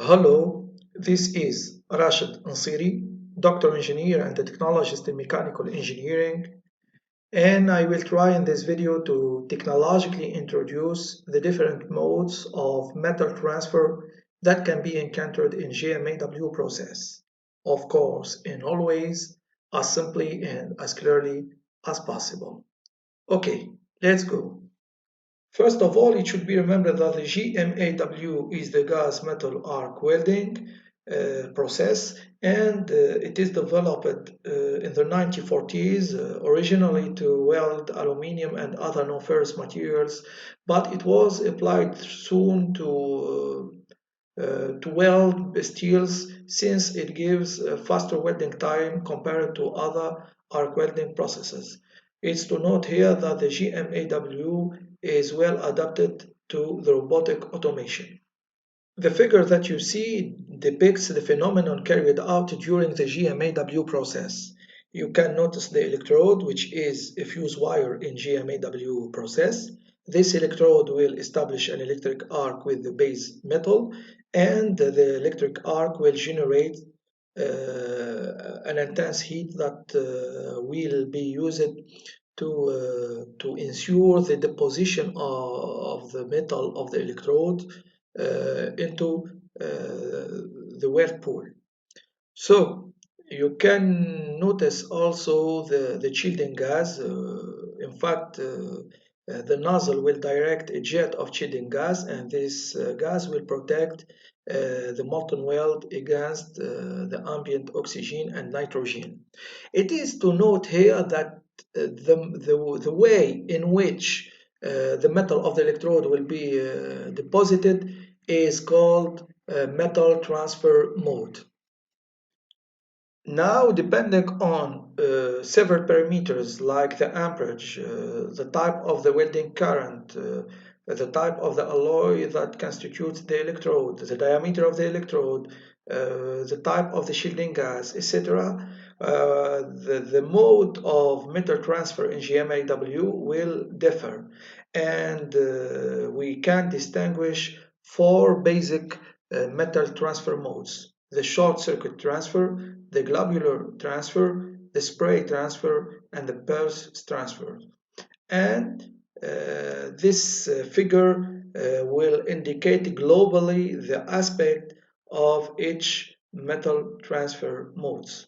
Hello, this is Rashid Ansiri, doctor engineer and a technologist in mechanical engineering, and I will try in this video to technologically introduce the different modes of metal transfer that can be encountered in GMAW process. Of course, in all ways, as simply and as clearly as possible. Okay, let's go. First of all, it should be remembered that the GMAW is the gas metal arc welding process, and it is developed in the 1940s originally to weld aluminium and other non-ferrous materials, but it was applied soon to weld steels since it gives a faster welding time compared to other arc welding processes. It's to note here that the GMAW is well adapted to the robotic automation. The figure that you see depicts the phenomenon carried out during the GMAW process. You can notice the electrode, which is a fuse wire in GMAW process. This electrode will establish an electric arc with the base metal, and the electric arc will generate an intense heat that will be used to ensure the deposition of the metal of the electrode into the whirlpool. So you can notice also the shielding gas. In fact, the nozzle will direct a jet of shielding gas, and this gas will protect the molten weld against the ambient oxygen and nitrogen. It is to note here that the way in which the metal of the electrode will be deposited is called metal transfer mode. Now, depending on several parameters like the amperage, the type of the welding current, the type of the alloy that constitutes the electrode, the diameter of the electrode, the type of the shielding gas, etc., the mode of metal transfer in GMAW will differ, and we can distinguish four basic metal transfer modes: the short circuit transfer, the globular transfer, the spray transfer, and the pulse transfer. And this figure will indicate globally the aspect of each metal transfer modes.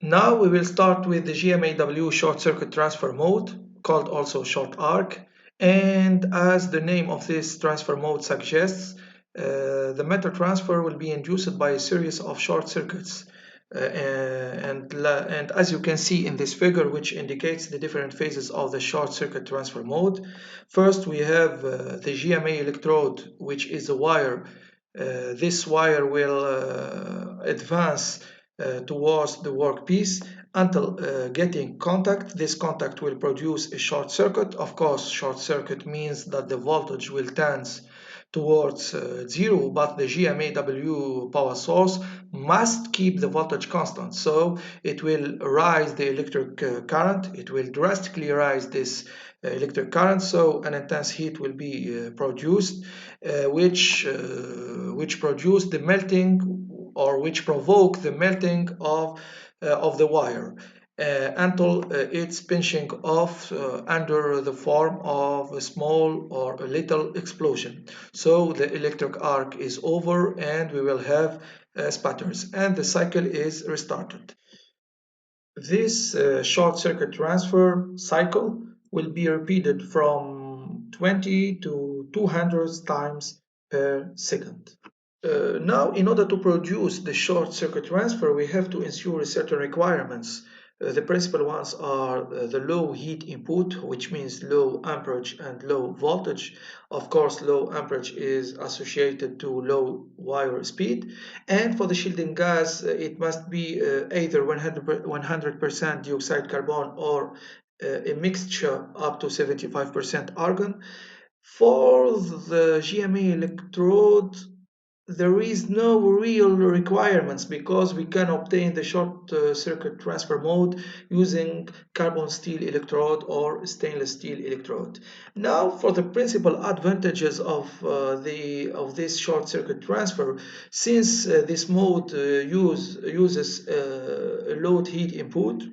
Now we will start with the GMAW short circuit transfer mode, called also short arc. And as the name of this transfer mode suggests, the metal transfer will be induced by a series of short circuits. And as you can see in this figure, which indicates the different phases of the short circuit transfer mode, first we have the GMA electrode, which is a wire. This wire will advance towards the workpiece until getting contact. This contact will produce a short circuit. Of course, short circuit means that the voltage will tend towards zero, but the GMAW power source must keep the voltage constant. So it will rise the electric current. It will drastically rise this electric current, so an intense heat will be produced, which produce the melting, or which provoke the melting of the wire until it's pinching off under the form of a small or a little explosion. So the electric arc is over and we will have sputters, and the cycle is restarted. This short circuit transfer cycle will be repeated from 20 to 200 times per second. Now, in order to produce the short circuit transfer, we have to ensure certain requirements. The principal ones are the low heat input, which means low amperage and low voltage. Of course, low amperage is associated to low wire speed. And for the shielding gas, it must be either 100% dioxide carbon or a mixture up to 75% argon. For the GMA electrode, there is no real requirements because we can obtain the short circuit transfer mode using carbon steel electrode or stainless steel electrode. Now for the principal advantages of this short circuit transfer, since this mode uses low heat input,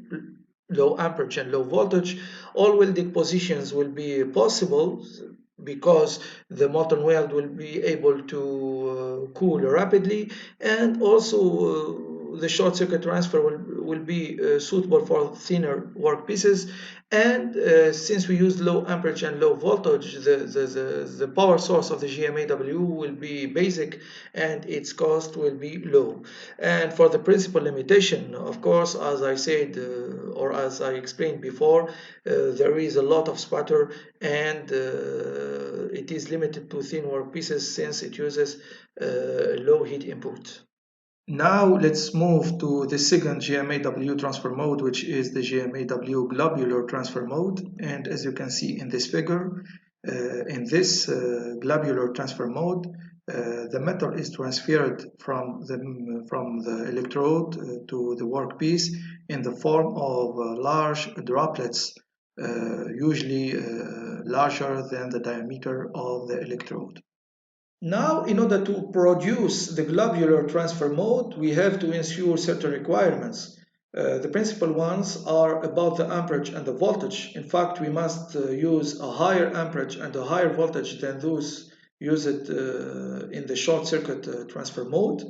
low amperage and low voltage, all welding positions will be possible because the molten weld will be able to cool rapidly, and also the short circuit transfer will be suitable for thinner workpieces. And since we use low amperage and low voltage, the power source of the GMAW will be basic and its cost will be low. And for the principal limitation, of course, as I said or as I explained before, there is a lot of sputter, and it is limited to thin workpieces since it uses low heat input. Now let's move to the second GMAW transfer mode, which is the GMAW globular transfer mode. And as you can see in this figure, in this globular transfer mode, the metal is transferred from the electrode to the workpiece in the form of large droplets, usually larger than the diameter of the electrode. Now, in order to produce the globular transfer mode, we have to ensure certain requirements. The principal ones are about the amperage and the voltage. In fact, we must use a higher amperage and a higher voltage than those used in the short circuit transfer mode.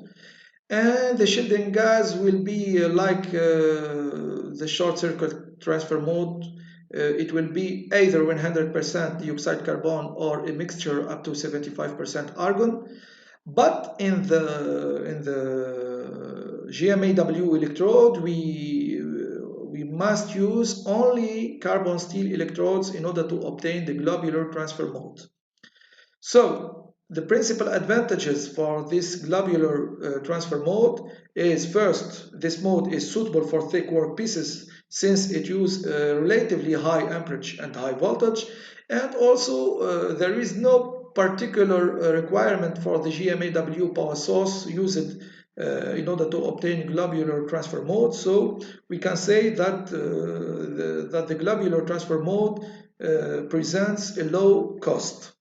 And the shielding gas will be like the short circuit transfer mode. It will be either 100% dioxide carbon or a mixture up to 75% argon. But in the GMAW electrode, we must use only carbon steel electrodes in order to obtain the globular transfer mode. So the principal advantages for this globular transfer mode is, first, this mode is suitable for thick workpieces since it uses relatively high amperage and high voltage, and also there is no particular requirement for the GMAW power source used in order to obtain globular transfer mode. So we can say that the globular transfer mode presents a low cost.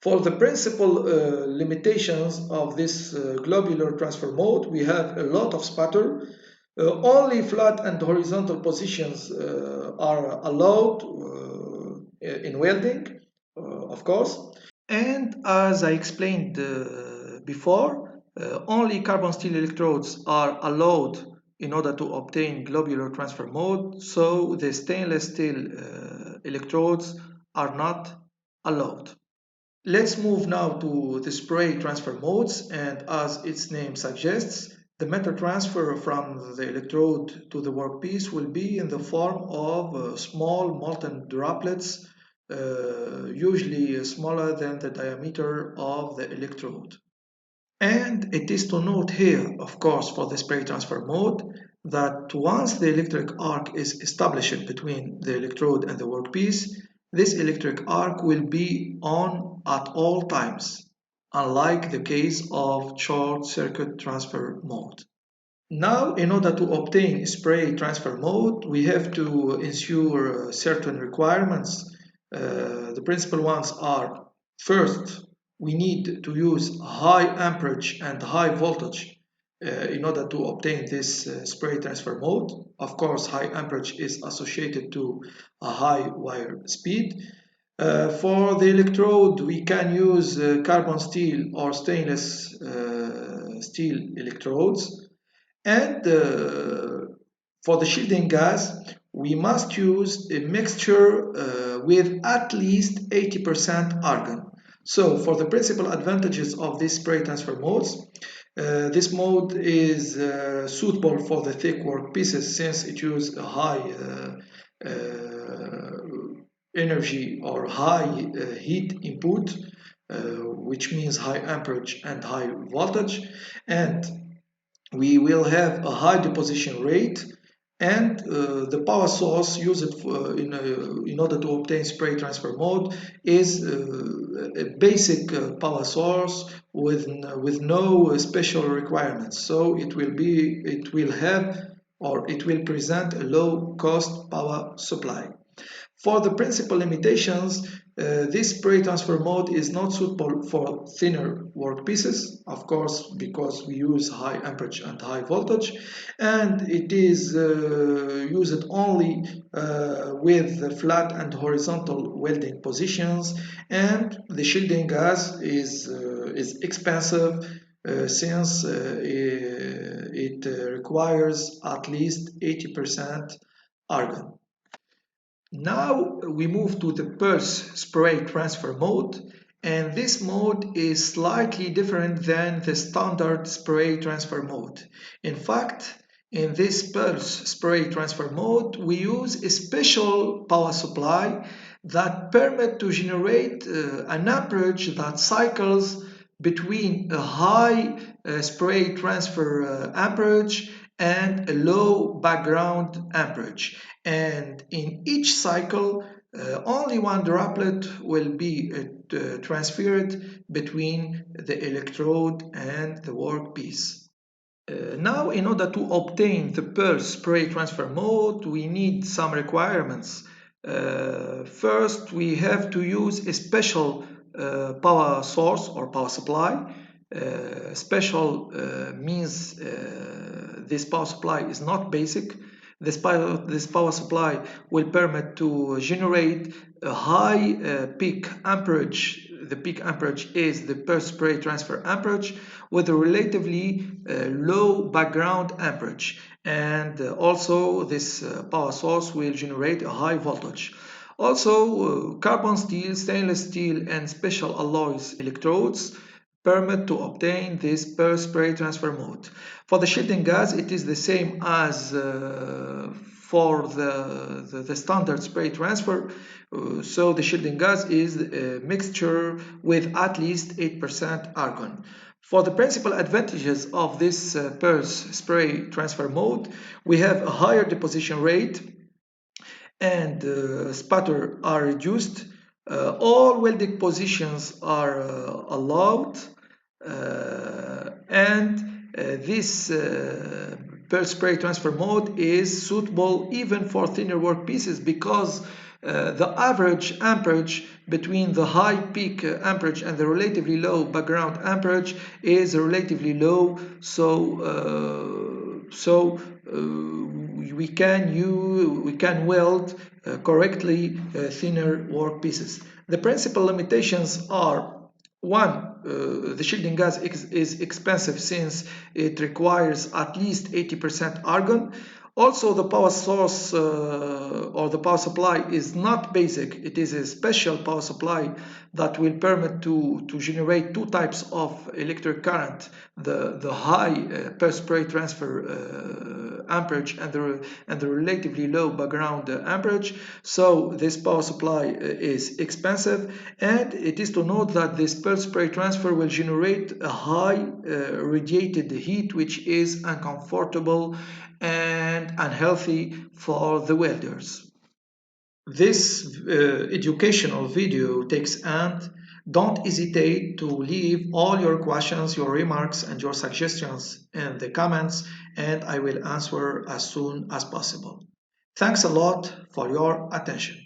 For the principal limitations of this globular transfer mode, we have a lot of sputter. Only flat and horizontal positions are allowed in welding, of course. And as I explained before, only carbon steel electrodes are allowed in order to obtain globular transfer mode, so the stainless steel electrodes are not allowed. Let's move now to the spray transfer modes, and as its name suggests, the metal transfer from the electrode to the workpiece will be in the form of small molten droplets, usually smaller than the diameter of the electrode. And it is to note here, of course, for the spray transfer mode, that once the electric arc is established between the electrode and the workpiece, this electric arc will be on at all times, unlike the case of short circuit transfer mode. Now, in order to obtain spray transfer mode, we have to ensure certain requirements. The principal ones are, first, we need to use high amperage and high voltage in order to obtain this spray transfer mode. Of course, high amperage is associated to a high wire speed. For the electrode, we can use carbon steel or stainless steel electrodes. And for the shielding gas, we must use a mixture with at least 80% argon. So for the principal advantages of these spray transfer modes, this mode is suitable for the thick workpieces since it uses a high energy or high heat input, which means high amperage and high voltage, and we will have a high deposition rate, And the power source used in order to obtain spray transfer mode is a basic power source with no special requirements. So it will have or it will present a low cost power supply. For the principal limitations, this spray transfer mode is not suitable for thinner workpieces, of course, because we use high amperage and high voltage, and it is used only with flat and horizontal welding positions, and the shielding gas is expensive since it requires at least 80% argon. Now we move to the pulse spray transfer mode, and this mode is slightly different than the standard spray transfer mode. In fact, in this pulse spray transfer mode, we use a special power supply that permit to generate an amperage that cycles between a high spray transfer amperage and a low background amperage, and in each cycle only one droplet will be transferred between the electrode and the workpiece. Now, in order to obtain the pulse spray transfer mode, we need some requirements. First, we have to use a special power source or power supply. Special means this power supply is not basic. This power supply will permit to generate a high peak amperage. The peak amperage is the pulse spray transfer amperage with a relatively low background amperage, and also this power source will generate a high voltage. Also, carbon steel, stainless steel, and special alloys electrodes permit to obtain this pulse spray transfer mode. For the shielding gas, it is the same as for the standard spray transfer. So the shielding gas is a mixture with at least 8% argon. For the principal advantages of this pulse spray transfer mode, we have a higher deposition rate, and sputter are reduced. All welding positions are allowed, and this pulse spray transfer mode is suitable even for thinner workpieces because the average amperage between the high peak amperage and the relatively low background amperage is relatively low, so we can weld correctly thinner workpieces. The principal limitations are: one, the shielding gas is expensive since it requires at least 80% argon. Also, the power source or the power supply is not basic. It is a special power supply that will permit to generate two types of electric current: the high pulse spray transfer amperage and the relatively low background amperage. So this power supply is expensive, and it is to note that this pulse spray transfer will generate a high radiated heat, which is uncomfortable and unhealthy for the welders. This educational video takes end. Don't hesitate to leave all your questions, your remarks, and your suggestions in the comments, and I will answer as soon as possible. Thanks a lot for your attention.